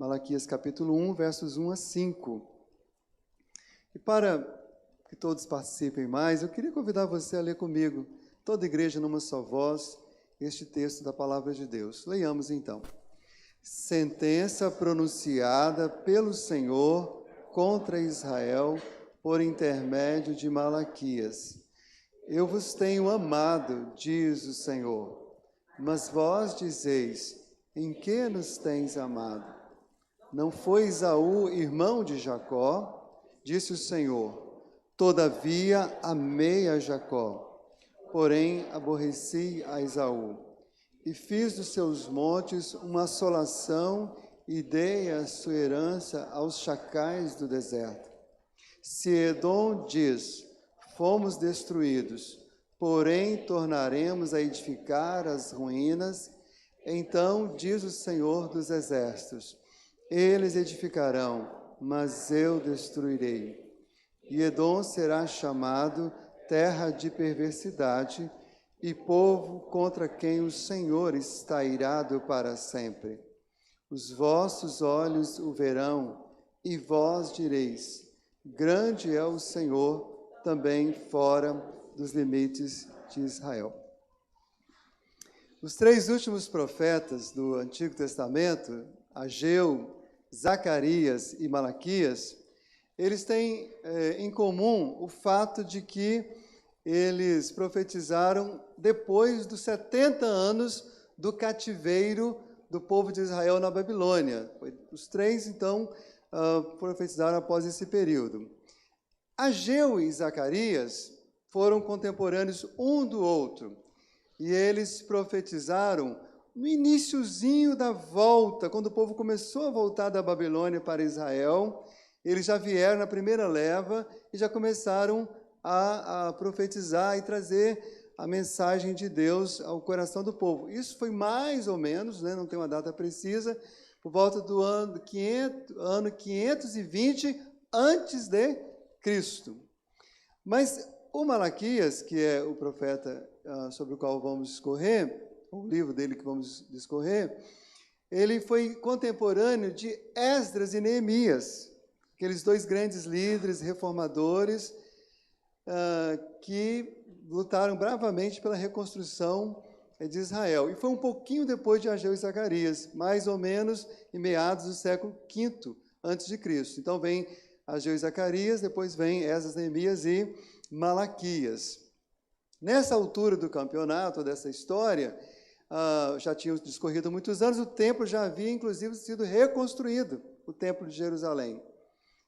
Malaquias capítulo 1, versos 1 a 5. E para que todos participem mais, eu queria convidar você a ler comigo, toda a igreja numa só voz, este texto da palavra de Deus. Leiamos então. Sentença pronunciada pelo Senhor contra Israel por intermédio de Malaquias. Eu vos tenho amado, diz o Senhor, mas vós dizeis, em que nos tens amado? Não foi Esaú irmão de Jacó? Disse o Senhor, todavia amei a Jacó, porém aborreci a Esaú. E fiz dos seus montes uma assolação e dei a sua herança aos chacais do deserto. Se Edom diz, fomos destruídos, porém tornaremos a edificar as ruínas, então diz o Senhor dos exércitos, eles edificarão, mas eu destruirei. E Edom será chamado terra de perversidade, e povo contra quem o Senhor está irado para sempre. Os vossos olhos o verão, e vós direis, grande é o Senhor, também fora dos limites de Israel. Os três últimos profetas do Antigo Testamento, Ageu, Zacarias e Malaquias, eles têm em comum o fato de que eles profetizaram depois dos 70 anos do cativeiro do povo de Israel na Babilônia. Os três, então, profetizaram após esse período. Ageu e Zacarias foram contemporâneos um do outro, e eles profetizaram no iniciozinho da volta, quando o povo começou a voltar da Babilônia para Israel. Eles já vieram na primeira leva e já começaram a profetizar e trazer a mensagem de Deus ao coração do povo. Isso foi mais ou menos, não tem uma data precisa, por volta do ano 520 antes de Cristo. Mas o Malaquias, que é o profeta sobre o qual vamos discorrer, o livro dele que vamos discorrer, ele foi contemporâneo de Esdras e Neemias, aqueles dois grandes líderes reformadores que lutaram bravamente pela reconstrução de Israel. E foi um pouquinho depois de Ageu e Zacarias, mais ou menos em meados do século V a.C. Então vem Ageu e Zacarias, depois vem Esdras, Neemias e Malaquias. Nessa altura do campeonato, dessa história, já tinham discorrido muitos anos, o templo já havia, inclusive, sido reconstruído, o templo de Jerusalém,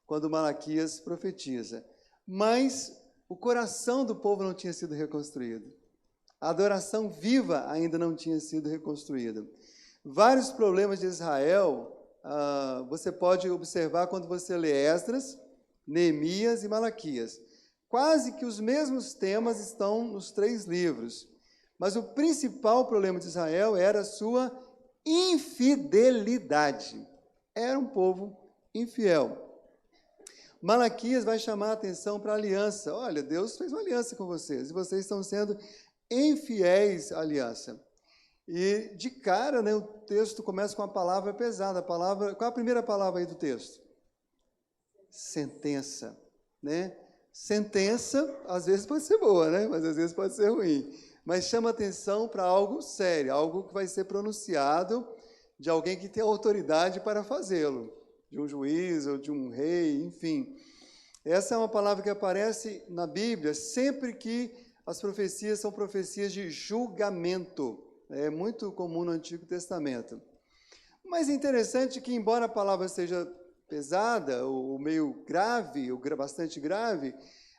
quando Malaquias profetiza. Mas o coração do povo não tinha sido reconstruído. A adoração viva ainda não tinha sido reconstruída. Vários problemas de Israel você pode observar quando você lê Esdras, Neemias e Malaquias. Quase que os mesmos temas estão nos três livros. Mas o principal problema de Israel era a sua infidelidade. Era um povo infiel. Malaquias vai chamar a atenção para a aliança. Olha, Deus fez uma aliança com vocês, e vocês estão sendo infiéis à aliança. E, de cara, o texto começa com uma palavra pesada. Qual é a primeira palavra aí do texto? Sentença. Sentença, às vezes pode ser boa, mas às vezes pode ser ruim. Mas chama atenção para algo sério, algo que vai ser pronunciado de alguém que tem autoridade para fazê-lo, de um juiz ou de um rei, enfim. Essa é uma palavra que aparece na Bíblia sempre que as profecias são profecias de julgamento. É muito comum no Antigo Testamento. Mas é interessante que, embora a palavra seja pesada, ou meio grave, ou bastante grave,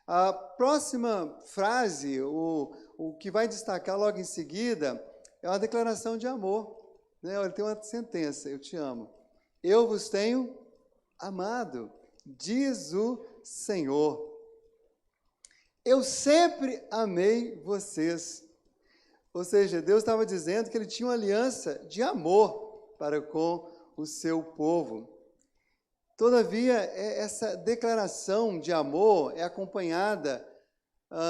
a próxima frase, o que vai destacar logo em seguida, é uma declaração de amor. Olha, tem uma sentença, eu te amo. Eu vos tenho amado, diz o Senhor. Eu sempre amei vocês. Ou seja, Deus estava dizendo que ele tinha uma aliança de amor para com o seu povo. Todavia, essa declaração de amor é acompanhada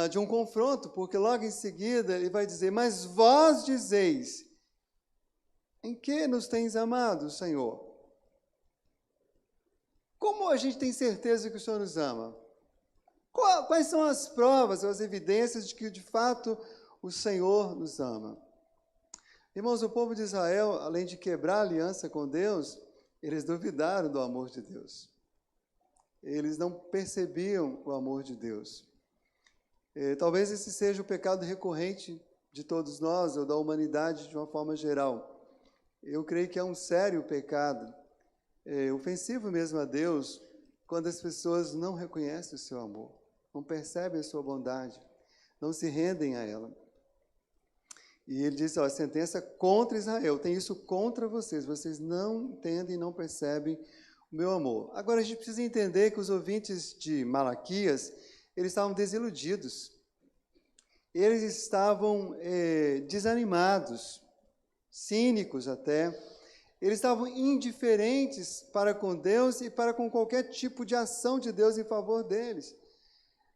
de um confronto, porque logo em seguida ele vai dizer, mas vós dizeis, em que nos tens amado, Senhor? como a gente tem certeza que o Senhor nos ama? Quais são as provas, as evidências de que, de fato, o Senhor nos ama? Irmãos, o povo de Israel, além de quebrar a aliança com Deus, eles duvidaram do amor de Deus. Eles não percebiam o amor de Deus. Talvez esse seja o pecado recorrente de todos nós, ou da humanidade de uma forma geral. Eu creio que é um sério pecado, ofensivo mesmo a Deus, quando as pessoas não reconhecem o seu amor, não percebem a sua bondade, não se rendem a ela. E ele diz, a sentença contra Israel, tem isso contra vocês, vocês não entendem e não percebem o meu amor. Agora a gente precisa entender que os ouvintes de Malaquias, eles estavam desiludidos, eles estavam desanimados, cínicos até, eles estavam indiferentes para com Deus e para com qualquer tipo de ação de Deus em favor deles.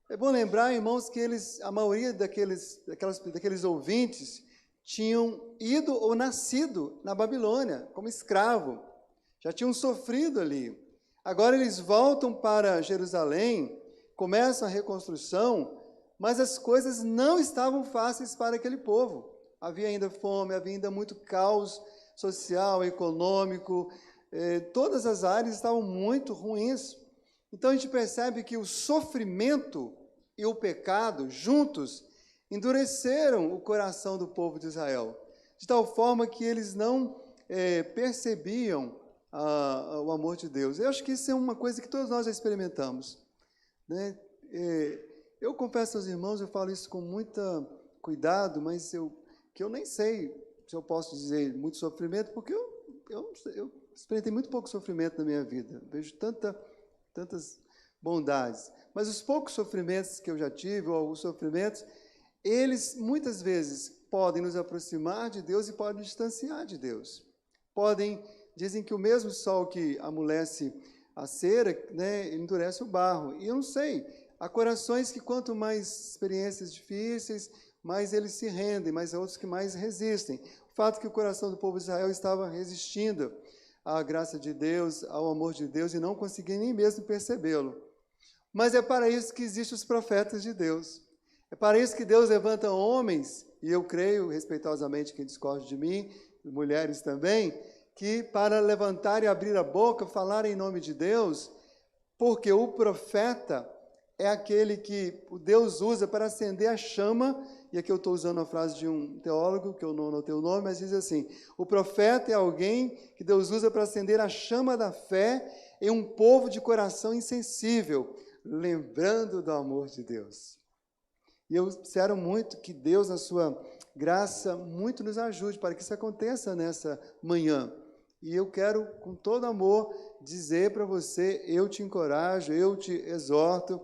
É bom lembrar, irmãos, que a maioria daqueles ouvintes tinham ido ou nascido na Babilônia como escravo, já tinham sofrido ali. Agora eles voltam para Jerusalém, começam a reconstrução, mas as coisas não estavam fáceis para aquele povo. Havia ainda fome, havia ainda muito caos social, econômico, todas as áreas estavam muito ruins. Então a gente percebe que o sofrimento e o pecado juntos endureceram o coração do povo de Israel, de tal forma que eles não percebiam o amor de Deus. Eu acho que isso é uma coisa que todos nós já experimentamos, né? Eu confesso aos irmãos, eu falo isso com muito cuidado, mas eu nem sei se eu posso dizer muito sofrimento, porque eu experimentei muito pouco sofrimento na minha vida. Vejo tantas bondades. Mas os poucos sofrimentos que eu já tive, ou alguns sofrimentos, eles muitas vezes podem nos aproximar de Deus e podem distanciar de Deus. Dizem que o mesmo sol que amolece a cera, né, endurece o barro. E eu não sei, há corações que quanto mais experiências difíceis, mais eles se rendem, mas há outros que mais resistem. O fato que o coração do povo de Israel estava resistindo à graça de Deus, ao amor de Deus, e não conseguia nem mesmo percebê-lo. Mas é para isso que existem os profetas de Deus. É para isso que Deus levanta homens, e eu creio, respeitosamente, quem discorde de mim, mulheres também, que para levantar e abrir a boca, falar em nome de Deus, porque o profeta é aquele que o Deus usa para acender a chama, e aqui eu estou usando a frase de um teólogo, que eu não anotei o nome, mas diz assim, o profeta é alguém que Deus usa para acender a chama da fé em um povo de coração insensível, lembrando do amor de Deus. E eu espero muito que Deus, na sua graça, muito nos ajude para que isso aconteça nessa manhã. E eu quero, com todo amor, dizer para você, eu te encorajo, eu te exorto,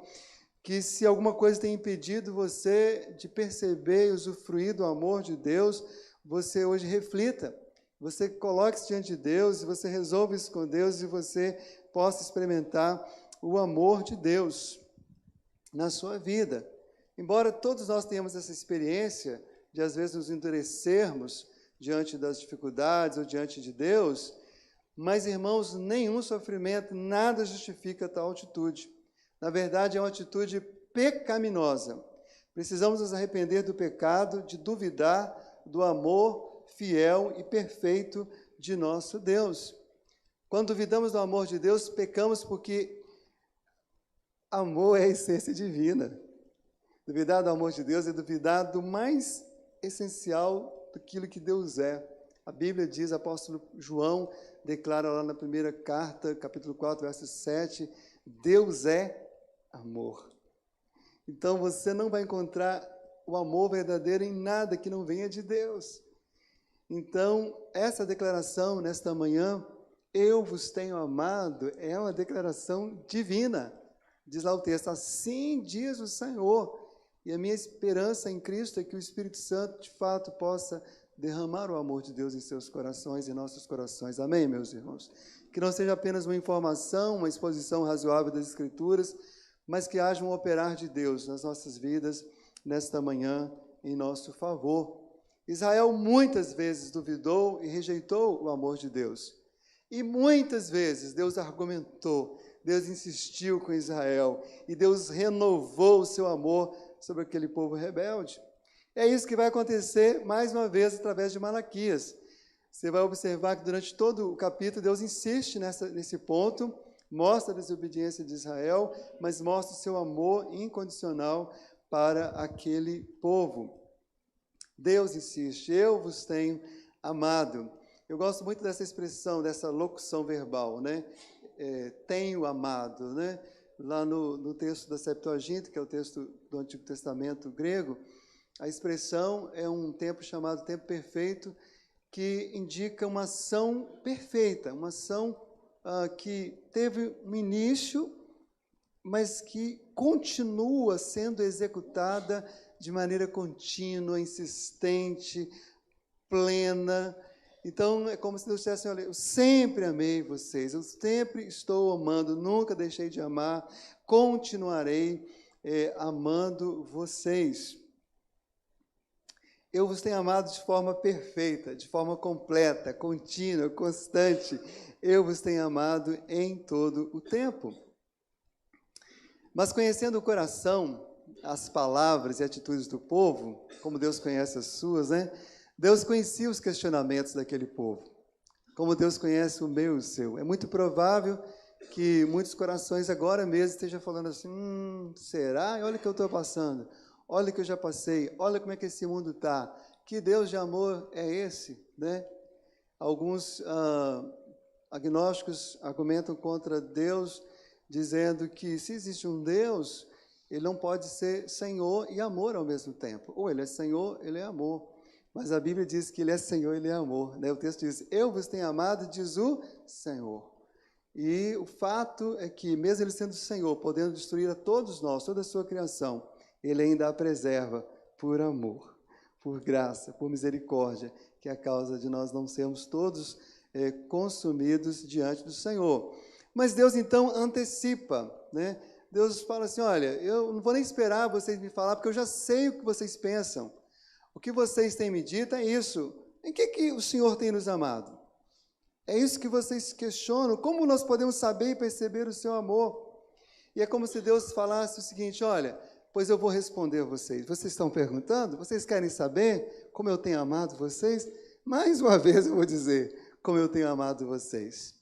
que se alguma coisa tem impedido você de perceber e usufruir do amor de Deus, você hoje reflita, você coloque-se diante de Deus, você resolva isso com Deus e você possa experimentar o amor de Deus na sua vida. Embora todos nós tenhamos essa experiência de, às vezes, nos endurecermos diante das dificuldades ou diante de Deus, mas, irmãos, nenhum sofrimento, nada justifica tal atitude. Na verdade, é uma atitude pecaminosa. Precisamos nos arrepender do pecado, de duvidar do amor fiel e perfeito de nosso Deus. Quando duvidamos do amor de Deus, pecamos porque amor é a essência divina. Duvidar do amor de Deus é duvidar do mais essencial daquilo que Deus é. A Bíblia diz, o apóstolo João declara lá na primeira carta, capítulo 4, verso 7, Deus é amor. Então você não vai encontrar o amor verdadeiro em nada que não venha de Deus. Então, essa declaração nesta manhã, eu vos tenho amado, é uma declaração divina. Diz lá o texto, assim diz o Senhor. E a minha esperança em Cristo é que o Espírito Santo, de fato, possa derramar o amor de Deus em seus corações e em nossos corações. Amém, meus irmãos? Que não seja apenas uma informação, uma exposição razoável das Escrituras, mas que haja um operar de Deus nas nossas vidas, nesta manhã, em nosso favor. Israel muitas vezes duvidou e rejeitou o amor de Deus. E muitas vezes Deus argumentou, Deus insistiu com Israel e Deus renovou o seu amor sobre aquele povo rebelde. É isso que vai acontecer mais uma vez através de Malaquias. Você vai observar que durante todo o capítulo Deus insiste nesse ponto, mostra a desobediência de Israel, mas mostra o seu amor incondicional para aquele povo. Deus insiste, eu vos tenho amado. Eu gosto muito dessa expressão, dessa locução verbal, né? Tenho amado, né? Lá no texto da Septuaginta, que é o texto do Antigo Testamento grego, a expressão é um tempo chamado tempo perfeito, que indica uma ação perfeita, uma ação que teve um início, mas que continua sendo executada de maneira contínua, insistente, plena. Então, é como se Deus dissesse, olha, eu sempre amei vocês, eu sempre estou amando, nunca deixei de amar, continuarei amando vocês. Eu vos tenho amado de forma perfeita, de forma completa, contínua, constante. Eu vos tenho amado em todo o tempo. Mas conhecendo o coração, as palavras e atitudes do povo, como Deus conhece as suas, né? Deus conhecia os questionamentos daquele povo, como Deus conhece o meu e o seu. É muito provável que muitos corações agora mesmo estejam falando assim, será? Olha o que eu estou passando. Olha o que eu já passei, olha como é que esse mundo está. Que Deus de amor é esse, né? Alguns agnósticos argumentam contra Deus, dizendo que se existe um Deus, ele não pode ser Senhor e amor ao mesmo tempo. Ou ele é Senhor, ele é amor. Mas a Bíblia diz que ele é Senhor, ele é amor, né? O texto diz, eu vos tenho amado, diz o Senhor. E o fato é que, mesmo ele sendo Senhor, podendo destruir a todos nós, toda a sua criação, ele ainda a preserva por amor, por graça, por misericórdia, que é a causa de nós não sermos todos consumidos diante do Senhor. Mas Deus, então, antecipa, né? Deus fala assim, olha, eu não vou nem esperar vocês me falar, porque eu já sei o que vocês pensam. O que vocês têm me dito é isso. Em que o Senhor tem nos amado? É isso que vocês questionam. Como nós podemos saber e perceber o seu amor? E é como se Deus falasse o seguinte, olha, pois eu vou responder a vocês. Vocês estão perguntando? Vocês querem saber como eu tenho amado vocês? Mais uma vez eu vou dizer como eu tenho amado vocês.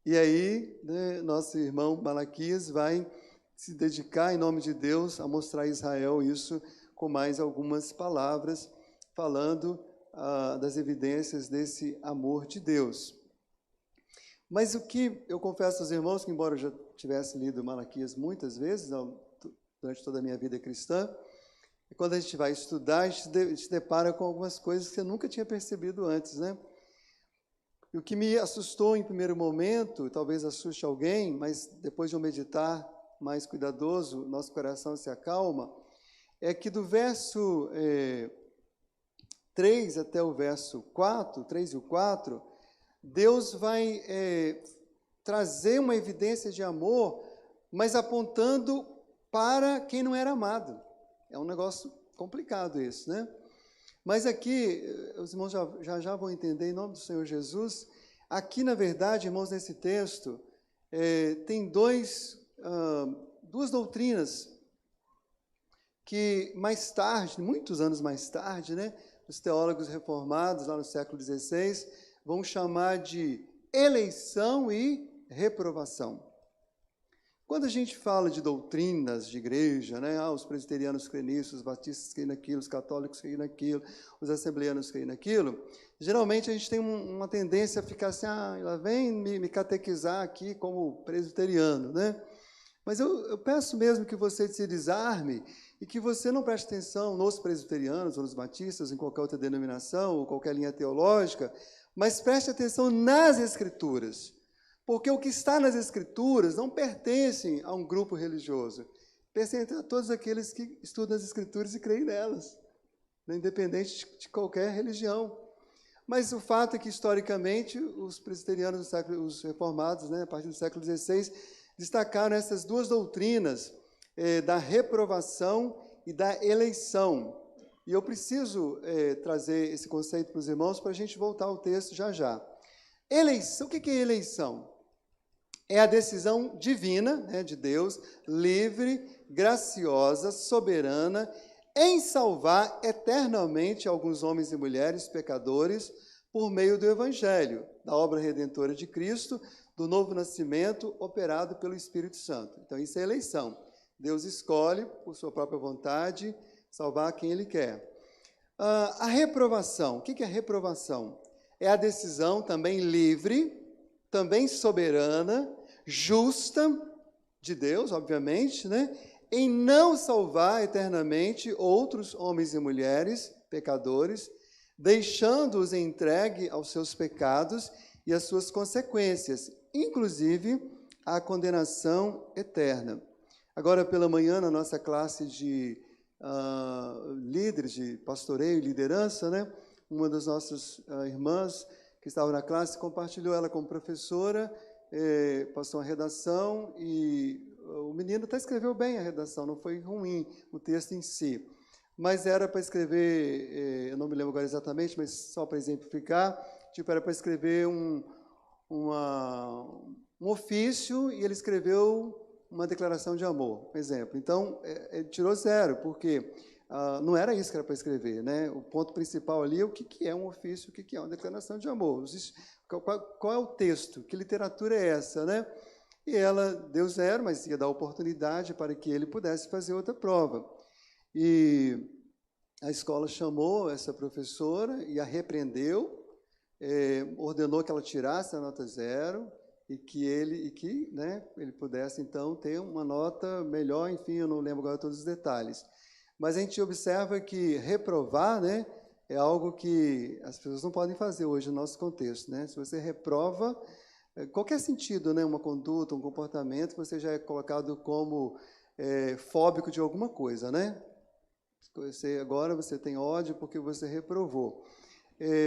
E aí, né, nosso irmão Malaquias vai se dedicar, em nome de Deus, a mostrar a Israel isso com mais algumas palavras, falando das evidências desse amor de Deus. Mas o que eu confesso aos irmãos, que embora eu já tivesse lido Malaquias muitas vezes, durante toda a minha vida cristã, quando a gente vai estudar, a gente se depara com algumas coisas que eu nunca tinha percebido antes, né? E o que me assustou em primeiro momento, talvez assuste alguém, mas depois de eu meditar mais cuidadoso, nosso coração se acalma, é que do verso 3 até o verso 4, 3 e o 4, Deus vai trazer uma evidência de amor, mas apontando para quem não era amado. É um negócio complicado isso, né? Mas aqui, os irmãos já vão entender, em nome do Senhor Jesus, aqui, na verdade, irmãos, nesse texto, tem duas doutrinas que mais tarde, muitos anos mais tarde, né, os teólogos reformados, lá no século XVI, vão chamar de eleição e reprovação. Quando a gente fala de doutrinas de igreja, né, os presbiterianos creem nisso, os batistas creem naquilo, os católicos creem naquilo, os assembleanos creem naquilo, geralmente a gente tem uma tendência a ficar assim, lá vem me catequizar aqui como presbiteriano, né? Mas eu peço mesmo que você se desarme e que você não preste atenção nos presbiterianos ou nos batistas, em qualquer outra denominação ou qualquer linha teológica, mas preste atenção nas Escrituras. Porque o que está nas Escrituras não pertence a um grupo religioso, pertence a todos aqueles que estudam as Escrituras e creem nelas, independente de qualquer religião. Mas o fato é que, historicamente, os presbiterianos, os reformados, né, a partir do século XVI, destacaram essas duas doutrinas da reprovação e da eleição. E eu preciso trazer esse conceito para os irmãos para a gente voltar ao texto já já. Eleição, o que é eleição? é a decisão divina, né, de Deus, livre, graciosa, soberana, em salvar eternamente alguns homens e mulheres pecadores por meio do Evangelho, da obra redentora de Cristo, do novo nascimento operado pelo Espírito Santo. Então, isso é eleição. Deus escolhe, por sua própria vontade, salvar quem Ele quer. A reprovação. O que é reprovação? É a decisão também livre, também soberana, justa de Deus, obviamente, né? Em não salvar eternamente outros homens e mulheres pecadores, deixando-os entregue aos seus pecados e às suas consequências, inclusive a condenação eterna. Agora, pela manhã, na nossa classe de líderes de pastoreio e liderança, né? Uma das nossas irmãs que estava na classe compartilhou ela como professora, passou uma redação e o menino até escreveu bem a redação, não foi ruim o texto em si, mas era para escrever, eu não me lembro agora exatamente, mas só para exemplificar, tipo, era para escrever um ofício e ele escreveu uma declaração de amor, por exemplo. Então, ele tirou 0, porque não era isso que era para escrever, né? O ponto principal ali é o que é um ofício, o que é uma declaração de amor. Qual é o texto? Que literatura é essa, né? E ela deu 0, mas ia dar oportunidade para que ele pudesse fazer outra prova. E a escola chamou essa professora e a repreendeu, ordenou que ela tirasse a nota 0 e que ele pudesse, então, ter uma nota melhor, enfim, eu não lembro agora todos os detalhes. Mas a gente observa que reprovar, né, é algo que as pessoas não podem fazer hoje no nosso contexto, né? Se você reprova, qualquer sentido, né, uma conduta, um comportamento, você já é colocado como fóbico de alguma coisa, né? Agora você tem ódio porque você reprovou.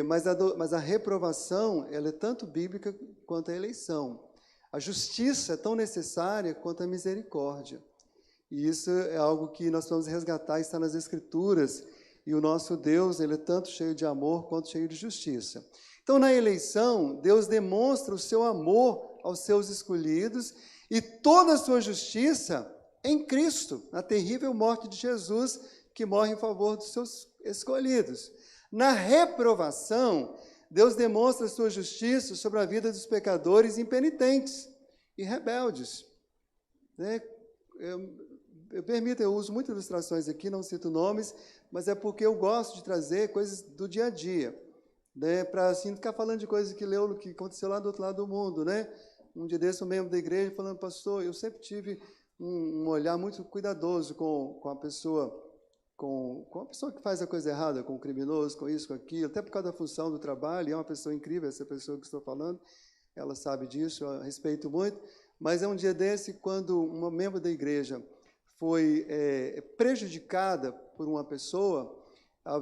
Mas a reprovação, ela é tanto bíblica quanto a eleição. A justiça é tão necessária quanto a misericórdia. E isso é algo que nós vamos resgatar, está nas Escrituras. E o nosso Deus, ele é tanto cheio de amor quanto cheio de justiça. Então, na eleição, Deus demonstra o seu amor aos seus escolhidos e toda a sua justiça em Cristo, na terrível morte de Jesus, que morre em favor dos seus escolhidos. Na reprovação, Deus demonstra a sua justiça sobre a vida dos pecadores impenitentes e rebeldes. Né? Eu uso muitas ilustrações aqui, não cito nomes, mas é porque eu gosto de trazer coisas do dia a dia, né? Para assim, ficar falando de coisas que aconteceu lá do outro lado do mundo. Né? Um dia desse, um membro da igreja falando, pastor, eu sempre tive um olhar muito cuidadoso com a pessoa, com a pessoa que faz a coisa errada, com o criminoso, com isso, com aquilo, até por causa da função do trabalho, é uma pessoa incrível, essa pessoa que estou falando, ela sabe disso, eu respeito muito, mas é um dia desse, quando uma membro da igreja foi prejudicada por uma pessoa,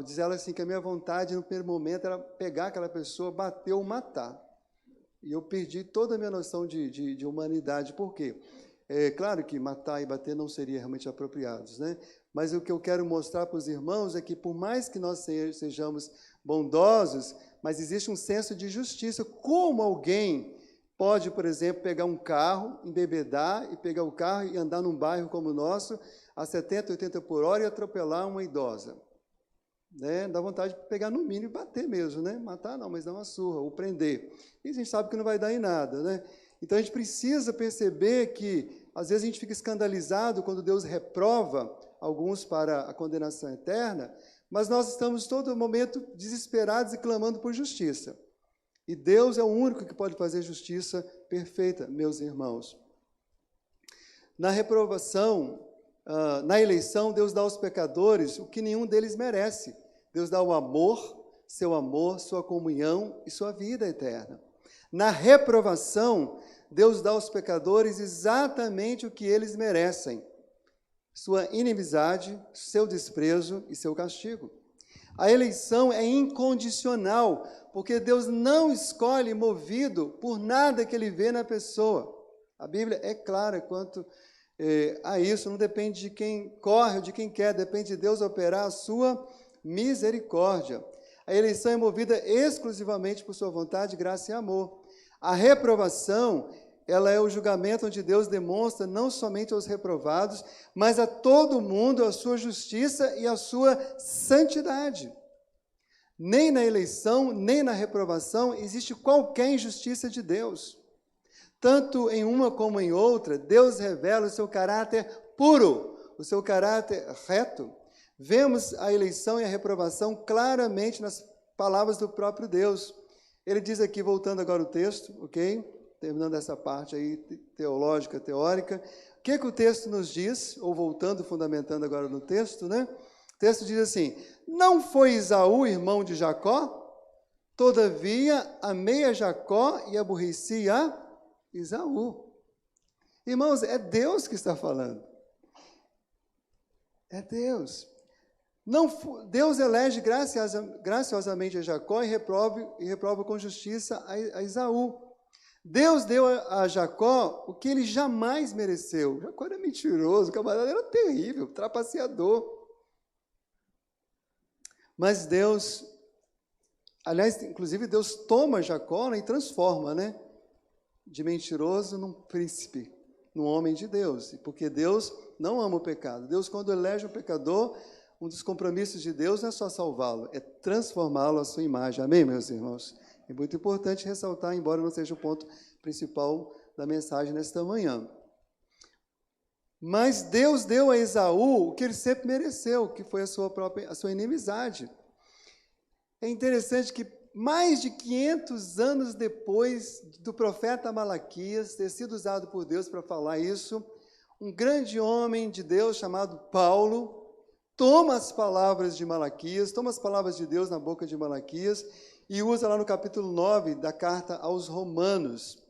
diz ela assim, que a minha vontade, no primeiro momento, era pegar aquela pessoa, bater ou matar. E eu perdi toda a minha noção de humanidade. Por quê? Claro que matar e bater não seriam realmente apropriados, né? Mas o que eu quero mostrar para os irmãos é que, por mais que nós sejamos bondosos, mas existe um senso de justiça. Como alguém pode, por exemplo, pegar um carro, embebedar e pegar o carro e andar num bairro como o nosso, a 70, 80 por hora e atropelar uma idosa? Né? Dá vontade de pegar no mínimo e bater mesmo, né? Matar não, mas dar uma surra, ou prender. E a gente sabe que não vai dar em nada, né? Então, a gente precisa perceber que, às vezes, a gente fica escandalizado quando Deus reprova alguns para a condenação eterna, mas nós estamos todo momento desesperados e clamando por justiça. E Deus é o único que pode fazer justiça perfeita, meus irmãos. Na reprovação, na eleição, Deus dá aos pecadores o que nenhum deles merece. Deus dá o amor, sua comunhão e sua vida eterna. Na reprovação, Deus dá aos pecadores exatamente o que eles merecem: sua inimizade, seu desprezo e seu castigo. A eleição é incondicional, porque Deus não escolhe movido por nada que Ele vê na pessoa. A Bíblia é clara quanto a isso, não depende de quem corre ou de quem quer, depende de Deus operar a sua misericórdia. A eleição é movida exclusivamente por sua vontade, graça e amor. A reprovação ela é o julgamento onde Deus demonstra não somente aos reprovados, mas a todo mundo a sua justiça e a sua santidade. Nem na eleição, nem na reprovação existe qualquer injustiça de Deus. Tanto em uma como em outra, Deus revela o seu caráter puro, o seu caráter reto. Vemos a eleição e a reprovação claramente nas palavras do próprio Deus. Ele diz aqui, voltando agora ao texto, ok? Terminando essa parte aí teológica, teórica. O que o texto nos diz? Ou voltando, fundamentando agora no texto, né? O texto diz assim: não foi Esaú irmão de Jacó? Todavia amei a Jacó e aborreci a Esaú. Irmãos, é Deus que está falando. É Deus. Não, Deus elege graciosamente a Jacó e reprova com justiça a Esaú. Deus deu a Jacó o que ele jamais mereceu. Jacó era mentiroso, o camarada era terrível, trapaceador. Mas Deus, aliás, inclusive Deus toma Jacó, né, e transforma, né, de mentiroso num príncipe, num homem de Deus. Porque Deus não ama o pecado. Deus, quando elege um pecador, um dos compromissos de Deus não é só salvá-lo, é transformá-lo à sua imagem. Amém, meus irmãos? É muito importante ressaltar, embora não seja o ponto principal da mensagem nesta manhã. Mas Deus deu a Esaú o que ele sempre mereceu, que foi a sua inimizade. É interessante que mais de 500 anos depois do profeta Malaquias ter sido usado por Deus para falar isso, um grande homem de Deus chamado Paulo toma as palavras de Malaquias, toma as palavras de Deus na boca de Malaquias e usa lá no capítulo 9 da carta aos Romanos,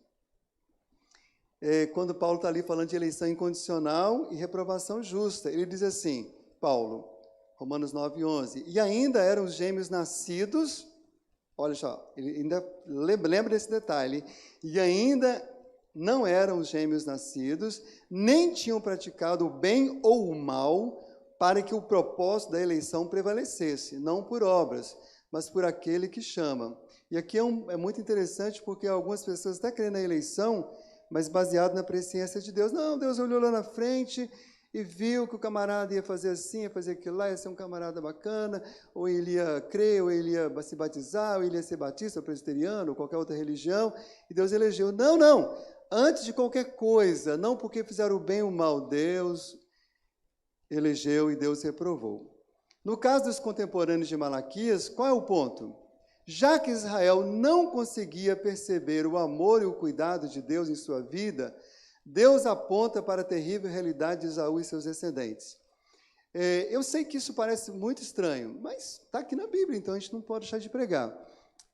quando Paulo está ali falando de eleição incondicional e reprovação justa. Ele diz assim, Paulo, Romanos 9, 11, e ainda eram os gêmeos nascidos, olha só, ele ainda lembra desse detalhe, e ainda não eram os gêmeos nascidos, nem tinham praticado o bem ou o mal, para que o propósito da eleição prevalecesse, não por obras, mas por aquele que chama. E aqui é muito interessante, porque algumas pessoas até creem na eleição, mas baseado na presciência de Deus. Não, Deus olhou lá na frente e viu que o camarada ia fazer assim, ia fazer aquilo lá, ia ser um camarada bacana, ou ele ia crer, ou ele ia se batizar, ou ele ia ser batista, ou presbiteriano, ou qualquer outra religião, e Deus elegeu. Não, não, antes de qualquer coisa, não porque fizeram o bem ou o mal, Deus elegeu e Deus reprovou. No caso dos contemporâneos de Malaquias, qual é o ponto? Já que Israel não conseguia perceber o amor e o cuidado de Deus em sua vida, Deus aponta para a terrível realidade de Esaú e seus descendentes. Eu sei que isso parece muito estranho, mas está aqui na Bíblia, então a gente não pode deixar de pregar.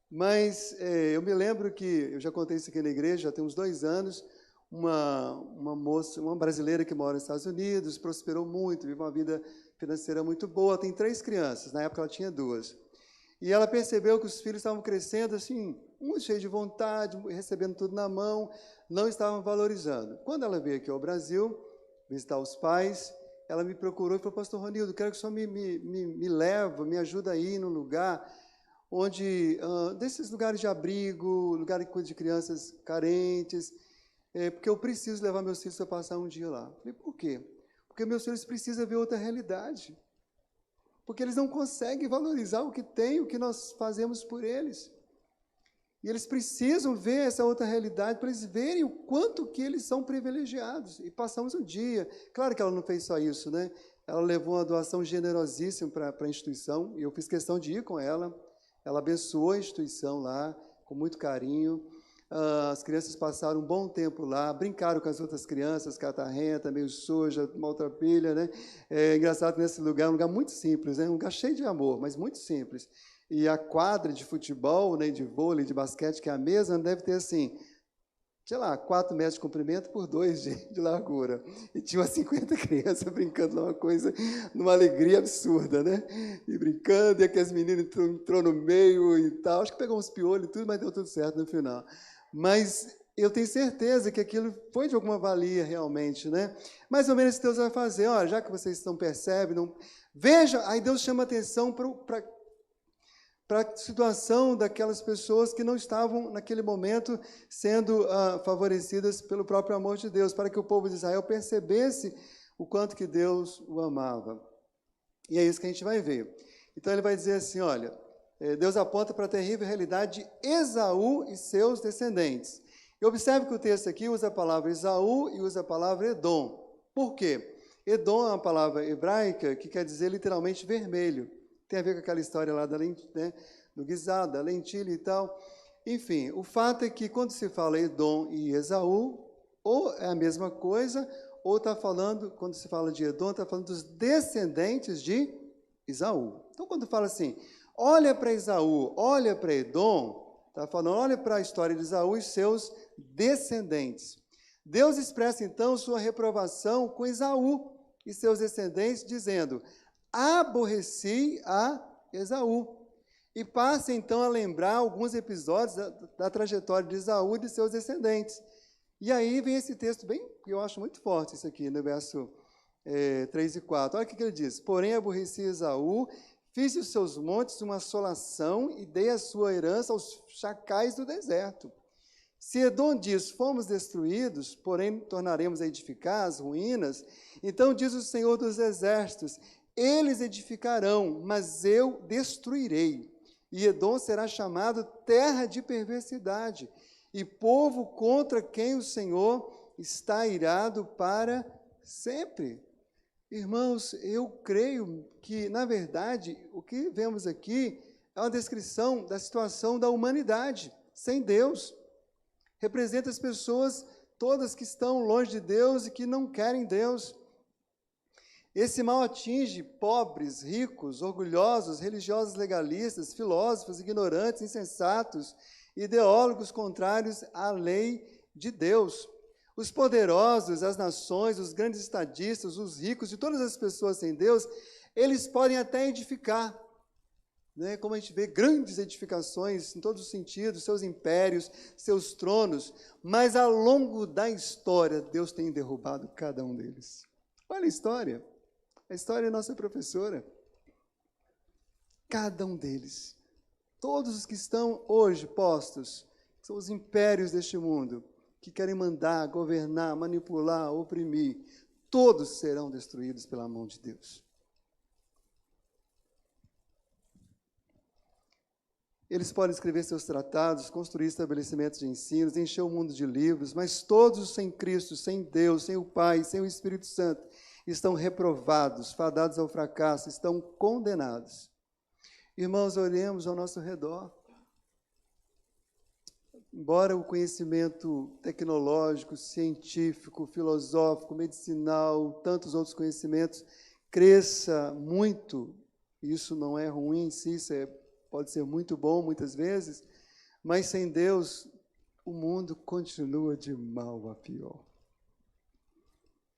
Mas eu me lembro que, eu já contei isso aqui na igreja, já tem uns 2 anos, uma moça, uma brasileira que mora nos Estados Unidos, prosperou muito, vive uma vida financeira muito boa, tem 3 crianças, na época ela tinha 2. E ela percebeu que os filhos estavam crescendo assim, muito cheios de vontade, recebendo tudo na mão, não estavam valorizando. Quando ela veio aqui ao Brasil, visitar os pais, ela me procurou e falou, pastor Ronildo, quero que o senhor me leve, me ajuda a ir num lugar onde, desses lugares de abrigo, lugares que cuidam de crianças carentes, porque eu preciso levar meus filhos para passar um dia lá. Falei, por quê? Porque meus filhos precisam ver outra realidade. Porque eles não conseguem valorizar o que tem, o que nós fazemos por eles. E eles precisam ver essa outra realidade para eles verem o quanto que eles são privilegiados. E passamos um dia. Claro que ela não fez só isso, né? Ela levou uma doação generosíssima para a instituição, e eu fiz questão de ir com ela. Ela abençoou a instituição lá, com muito carinho. As crianças passaram um bom tempo lá, brincaram com as outras crianças, catarrenta, meio suja, maltrapilha, né? É engraçado que nesse lugar é um lugar muito simples, né? Um lugar cheio de amor, mas muito simples. E a quadra de futebol, né, de vôlei, de basquete, que é a mesa, deve ter assim, sei lá, 4 metros de comprimento por 2 de largura. E tinha umas 50 crianças brincando numa coisa, numa alegria absurda, né? E brincando, e aqueles meninos entrou no meio e tal. Acho que pegou uns piolhos e tudo, mas deu tudo certo no final. Mas eu tenho certeza que aquilo foi de alguma valia realmente, né? Mais ou menos Deus vai fazer, olha, já que vocês não percebem, não... veja, aí Deus chama atenção para para a situação daquelas pessoas que não estavam, naquele momento, sendo favorecidas pelo próprio amor de Deus, para que o povo de Israel percebesse o quanto que Deus o amava. E é isso que a gente vai ver. Então, ele vai dizer assim, olha, Deus aponta para a terrível realidade de Esaú e seus descendentes. E observe que o texto aqui usa a palavra Esaú e usa a palavra Edom. Por quê? Edom é uma palavra hebraica que quer dizer literalmente vermelho. Tem a ver com aquela história lá do guisado, da lentilha e tal. Enfim, o fato é que quando se fala Edom e Esaú, ou é a mesma coisa, ou está falando, quando se fala de Edom, está falando dos descendentes de Esaú. Então, quando fala assim, olha para Esaú, olha para Edom, está falando, olha para a história de Esaú e seus descendentes. Deus expressa, então, sua reprovação com Esaú e seus descendentes, dizendo, aborreci a Esaú. E passa, então, a lembrar alguns episódios da trajetória de Esaú e de seus descendentes. E aí vem esse texto bem, que eu acho muito forte, isso aqui, no verso 3 e 4. Olha o que ele diz. Porém, aborreci Esaú, fiz os seus montes uma assolação e dei a sua herança aos chacais do deserto. Se Edom diz, fomos destruídos, porém tornaremos a edificar as ruínas, então diz o Senhor dos Exércitos, eles edificarão, mas eu destruirei. E Edom será chamado terra de perversidade, e povo contra quem o Senhor está irado para sempre. Irmãos, eu creio que, na verdade, o que vemos aqui é uma descrição da situação da humanidade sem Deus. Representa as pessoas todas que estão longe de Deus e que não querem Deus. Esse mal atinge pobres, ricos, orgulhosos, religiosos legalistas, filósofos, ignorantes, insensatos, ideólogos contrários à lei de Deus. Os poderosos, as nações, os grandes estadistas, os ricos e todas as pessoas sem Deus, eles podem até edificar, né? Como a gente vê, grandes edificações em todos os sentidos, seus impérios, seus tronos, mas ao longo da história, Deus tem derrubado cada um deles. Olha a história é nossa professora. Cada um deles, todos os que estão hoje postos, são os impérios deste mundo, que querem mandar, governar, manipular, oprimir, todos serão destruídos pela mão de Deus. Eles podem escrever seus tratados, construir estabelecimentos de ensinos, encher o mundo de livros, mas todos sem Cristo, sem Deus, sem o Pai, sem o Espírito Santo, estão reprovados, fadados ao fracasso, estão condenados. Irmãos, olhemos ao nosso redor. Embora o conhecimento tecnológico, científico, filosófico, medicinal, tantos outros conhecimentos, cresça muito, isso não é ruim em si, isso pode ser muito bom muitas vezes, mas sem Deus, o mundo continua de mal a pior.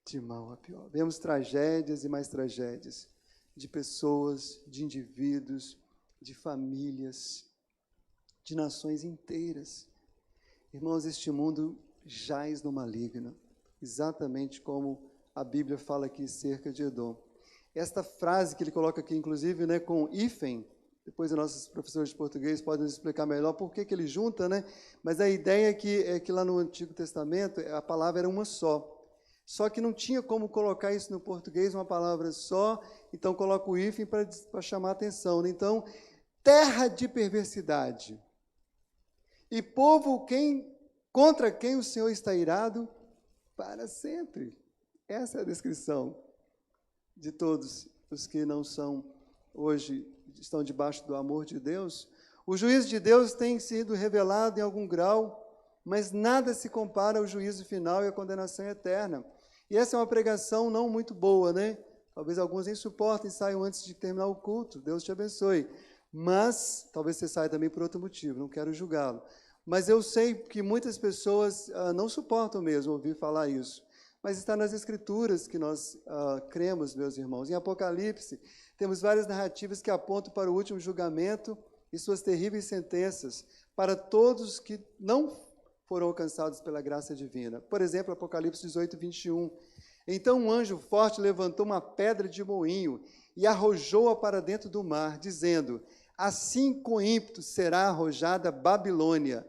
De mal a pior. Vemos tragédias e mais tragédias de pessoas, de indivíduos, de famílias, de nações inteiras. Irmãos, este mundo jaz no maligno, exatamente como a Bíblia fala aqui cerca de Edom. Esta frase que ele coloca aqui, inclusive, né, com hífen, depois os nossos professores de português podem nos explicar melhor por que ele junta, né? Mas a ideia é que lá no Antigo Testamento a palavra era uma só. Só que não tinha como colocar isso no português, uma palavra só, então coloca o hífen para chamar a atenção. Né? Então, terra de perversidade. E povo contra quem o Senhor está irado para sempre. Essa é a descrição de todos os que não são, hoje, estão debaixo do amor de Deus. O juízo de Deus tem sido revelado em algum grau, mas nada se compara ao juízo final e à condenação eterna. E essa é uma pregação não muito boa, né? Talvez alguns nem suportem e saiam antes de terminar o culto. Deus te abençoe. Mas, talvez você saia também por outro motivo, não quero julgá-lo. Mas eu sei que muitas pessoas não suportam mesmo ouvir falar isso. Mas está nas Escrituras que nós cremos, meus irmãos. Em Apocalipse, temos várias narrativas que apontam para o último julgamento e suas terríveis sentenças para todos que não foram alcançados pela graça divina. Por exemplo, Apocalipse 18, 21. Então um anjo forte levantou uma pedra de moinho e arrojou-a para dentro do mar, dizendo: assim com ímpeto será arrojada Babilônia,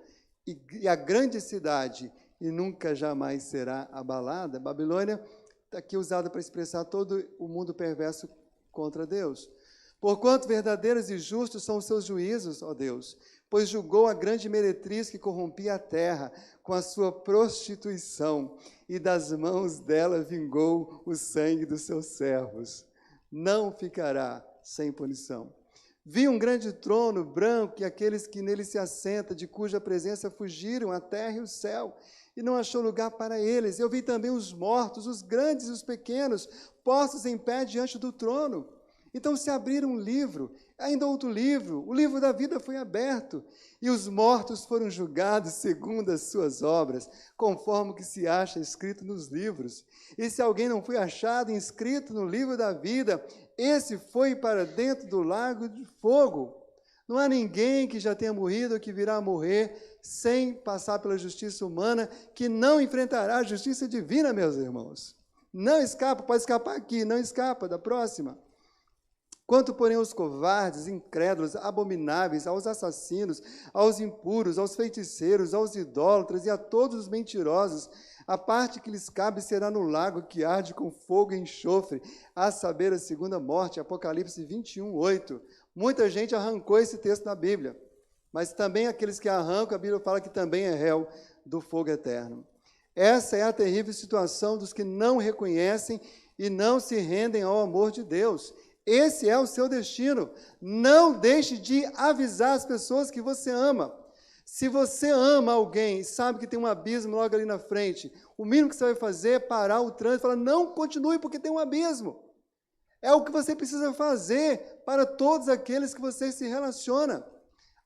e a grande cidade, e nunca jamais será abalada. Babilônia está aqui usada para expressar todo o mundo perverso contra Deus. Porquanto verdadeiros e justos são os seus juízos, ó Deus, pois julgou a grande meretriz que corrompia a terra com a sua prostituição, e das mãos dela vingou o sangue dos seus servos. Não ficará sem punição. Vi um grande trono branco e aqueles que nele se assentam, de cuja presença fugiram a terra e o céu, e não achou lugar para eles. Eu vi também os mortos, os grandes e os pequenos, postos em pé diante do trono. Então se abriram um livro, ainda outro livro, o livro da vida foi aberto, e os mortos foram julgados segundo as suas obras, conforme o que se acha escrito nos livros. E se alguém não foi achado inscrito no livro da vida, esse foi para dentro do lago de fogo. Não há ninguém que já tenha morrido ou que virá a morrer sem passar pela justiça humana, que não enfrentará a justiça divina, meus irmãos. Não escapa, pode escapar aqui, não escapa da próxima. Quanto, porém, aos covardes, incrédulos, abomináveis, aos assassinos, aos impuros, aos feiticeiros, aos idólatras e a todos os mentirosos, a parte que lhes cabe será no lago que arde com fogo e enxofre, a saber, a segunda morte, Apocalipse 21, 8. Muita gente arrancou esse texto da Bíblia, mas também aqueles que arrancam, a Bíblia fala que também é réu do fogo eterno. Essa é a terrível situação dos que não reconhecem e não se rendem ao amor de Deus. Esse é o seu destino. Não deixe de avisar as pessoas que você ama. Se você ama alguém e sabe que tem um abismo logo ali na frente, o mínimo que você vai fazer é parar o trânsito e falar, não continue porque tem um abismo. É o que você precisa fazer para todos aqueles que você se relaciona.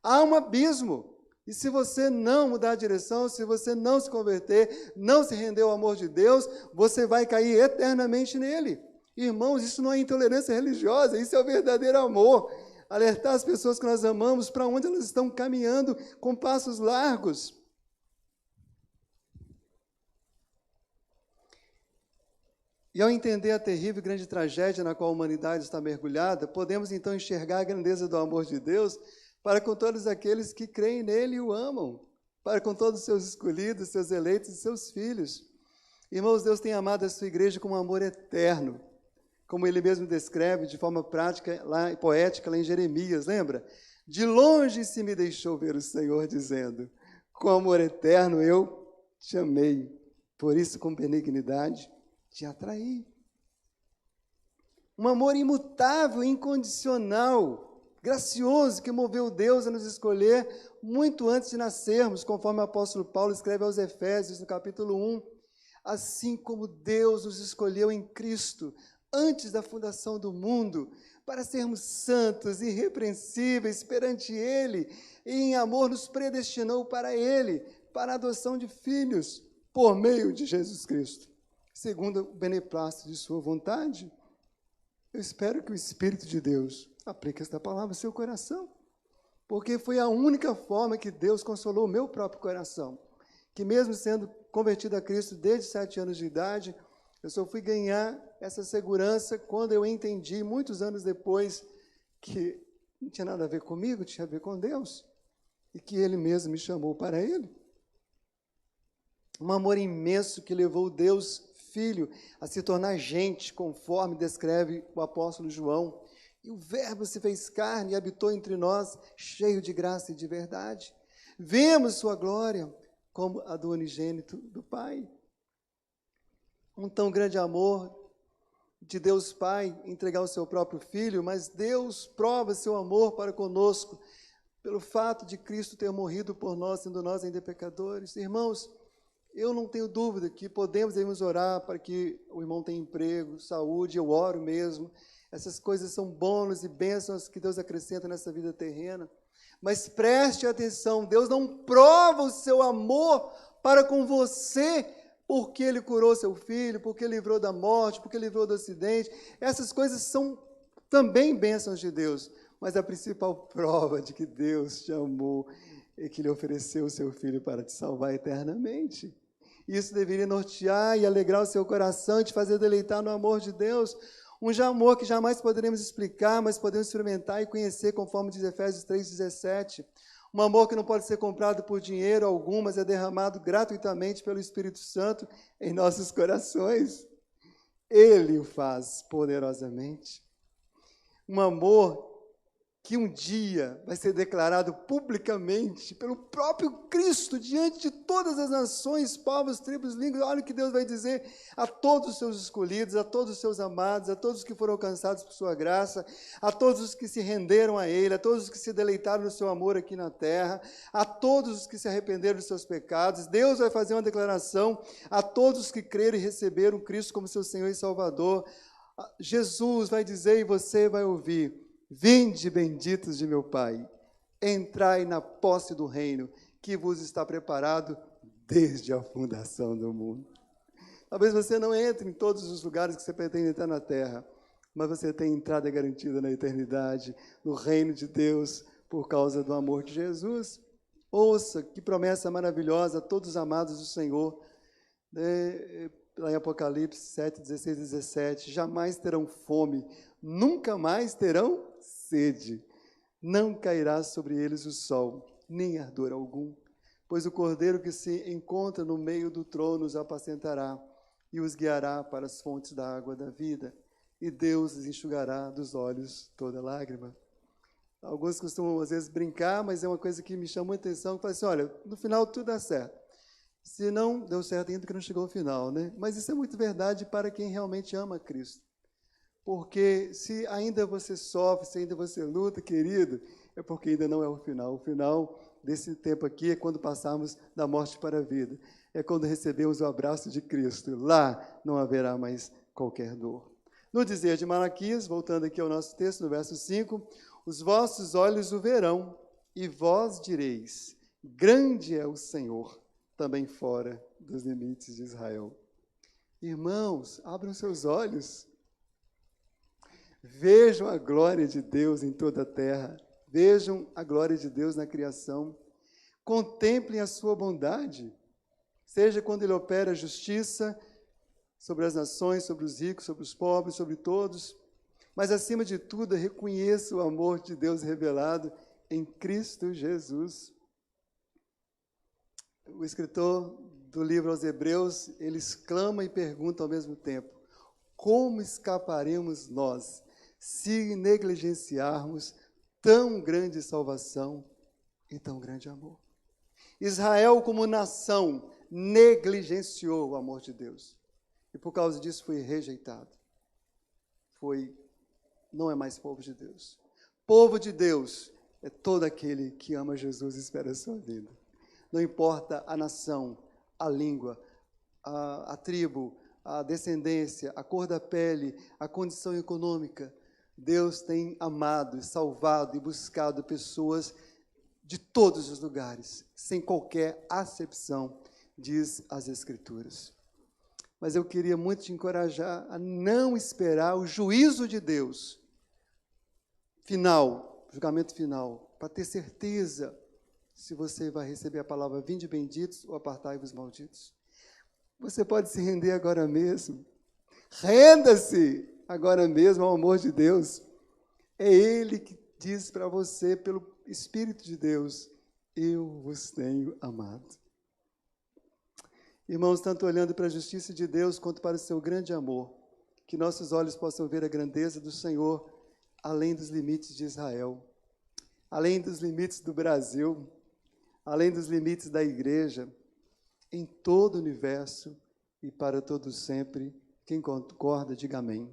Há um abismo. E se você não mudar a direção, se você não se converter, não se render ao amor de Deus, você vai cair eternamente nele. Irmãos, isso não é intolerância religiosa, isso é o verdadeiro amor. Alertar as pessoas que nós amamos para onde elas estão caminhando com passos largos. E ao entender a terrível e grande tragédia na qual a humanidade está mergulhada, podemos então enxergar a grandeza do amor de Deus para com todos aqueles que creem nele e o amam, para com todos os seus escolhidos, seus eleitos e seus filhos. Irmãos, Deus tem amado a sua igreja com um amor eterno, como ele mesmo descreve de forma prática, poética, lá em Jeremias, lembra? De longe se me deixou ver o Senhor, dizendo, com amor eterno eu te amei, por isso com benignidade te atraí. Um amor imutável, incondicional, gracioso, que moveu Deus a nos escolher muito antes de nascermos, conforme o apóstolo Paulo escreve aos Efésios, no capítulo 1. Assim como Deus nos escolheu em Cristo, antes da fundação do mundo, para sermos santos, irrepreensíveis perante Ele, e em amor nos predestinou para Ele, para a adoção de filhos, por meio de Jesus Cristo, segundo o beneplácito de sua vontade. Eu espero que o Espírito de Deus aplique esta palavra ao seu coração, porque foi a única forma que Deus consolou o meu próprio coração, que mesmo sendo convertido a Cristo desde 7 anos de idade, eu só fui ganhar essa segurança quando eu entendi, muitos anos depois, que não tinha nada a ver comigo, tinha a ver com Deus, e que Ele mesmo me chamou para Ele. Um amor imenso que levou Deus, Filho, a se tornar gente, conforme descreve o apóstolo João. E o Verbo se fez carne e habitou entre nós, cheio de graça e de verdade. Vemos sua glória como a do unigênito do Pai. Um tão grande amor de Deus Pai, entregar o seu próprio Filho, mas Deus prova seu amor para conosco, pelo fato de Cristo ter morrido por nós, sendo nós ainda pecadores. Irmãos, eu não tenho dúvida que devemos orar para que o irmão tenha emprego, saúde, eu oro mesmo. Essas coisas são bônus e bênçãos que Deus acrescenta nessa vida terrena. Mas preste atenção, Deus não prova o seu amor para com você, porque Ele curou seu filho, porque livrou da morte, porque livrou do acidente. Essas coisas são também bênçãos de Deus, mas a principal prova de que Deus te amou é que Ele ofereceu o seu filho para te salvar eternamente. Isso deveria nortear e alegrar o seu coração, te fazer deleitar no amor de Deus. Um amor que jamais poderemos explicar, mas podemos experimentar e conhecer, conforme diz Efésios 3,17. Um amor que não pode ser comprado por dinheiro algum, mas é derramado gratuitamente pelo Espírito Santo em nossos corações. Ele o faz poderosamente. Um amor que um dia vai ser declarado publicamente pelo próprio Cristo diante de todas as nações, povos, tribos, línguas. Olha o que Deus vai dizer a todos os seus escolhidos, a todos os seus amados, a todos os que foram alcançados por sua graça, a todos os que se renderam a Ele, a todos os que se deleitaram no seu amor aqui na terra, a todos os que se arrependeram dos seus pecados. Deus vai fazer uma declaração a todos os que creram e receberam Cristo como seu Senhor e Salvador. Jesus vai dizer e você vai ouvir: vinde, benditos de meu Pai, entrai na posse do reino que vos está preparado desde a fundação do mundo. Talvez você não entre em todos os lugares que você pretende entrar na terra, mas você tem entrada garantida na eternidade, no reino de Deus, por causa do amor de Jesus. Ouça que promessa maravilhosa a todos os amados do Senhor. Lá em Apocalipse 7, 16 e 17, jamais terão fome, nunca mais terão sede, não cairá sobre eles o sol, nem ardor algum, pois o Cordeiro que se encontra no meio do trono os apacentará e os guiará para as fontes da água da vida, e Deus lhes enxugará dos olhos toda lágrima. Alguns costumam, às vezes, brincar, mas é uma coisa que me chama a atenção, que fala assim: olha, no final tudo dá certo. Se não deu certo ainda que não chegou ao final, né? Mas isso é muito verdade para quem realmente ama Cristo. Porque se ainda você sofre, se ainda você luta, querido, é porque ainda não é o final. O final desse tempo aqui é quando passarmos da morte para a vida. É quando recebemos o abraço de Cristo. Lá não haverá mais qualquer dor. No dizer de Malaquias, voltando aqui ao nosso texto, no verso 5, os vossos olhos o verão, e vós direis: grande é o Senhor, também fora dos limites de Israel. Irmãos, abram seus olhos. Vejam a glória de Deus em toda a terra. Vejam a glória de Deus na criação. Contemplem a sua bondade. Seja quando Ele opera a justiça sobre as nações, sobre os ricos, sobre os pobres, sobre todos. Mas, acima de tudo, reconheça o amor de Deus revelado em Cristo Jesus. O escritor do livro aos Hebreus, ele exclama e pergunta ao mesmo tempo: como escaparemos nós se negligenciarmos tão grande salvação e tão grande amor? Israel, como nação, negligenciou o amor de Deus. E por causa disso foi rejeitado. Não é mais povo de Deus. Povo de Deus é todo aquele que ama Jesus e espera a sua vida. Não importa a nação, a língua, a tribo, a descendência, a cor da pele, a condição econômica. Deus tem amado, salvado e buscado pessoas de todos os lugares, sem qualquer acepção, diz as Escrituras. Mas eu queria muito te encorajar a não esperar o juízo de Deus final, julgamento final, para ter certeza se você vai receber a palavra vinde benditos ou apartai-vos malditos. Você pode se render agora mesmo. Renda-se agora mesmo ao amor de Deus. É Ele que diz para você, pelo Espírito de Deus: eu vos tenho amado. Irmãos, tanto olhando para a justiça de Deus quanto para o seu grande amor, que nossos olhos possam ver a grandeza do Senhor além dos limites de Israel, além dos limites do Brasil, além dos limites da igreja, em todo o universo e para todo sempre. Quem concorda, diga amém.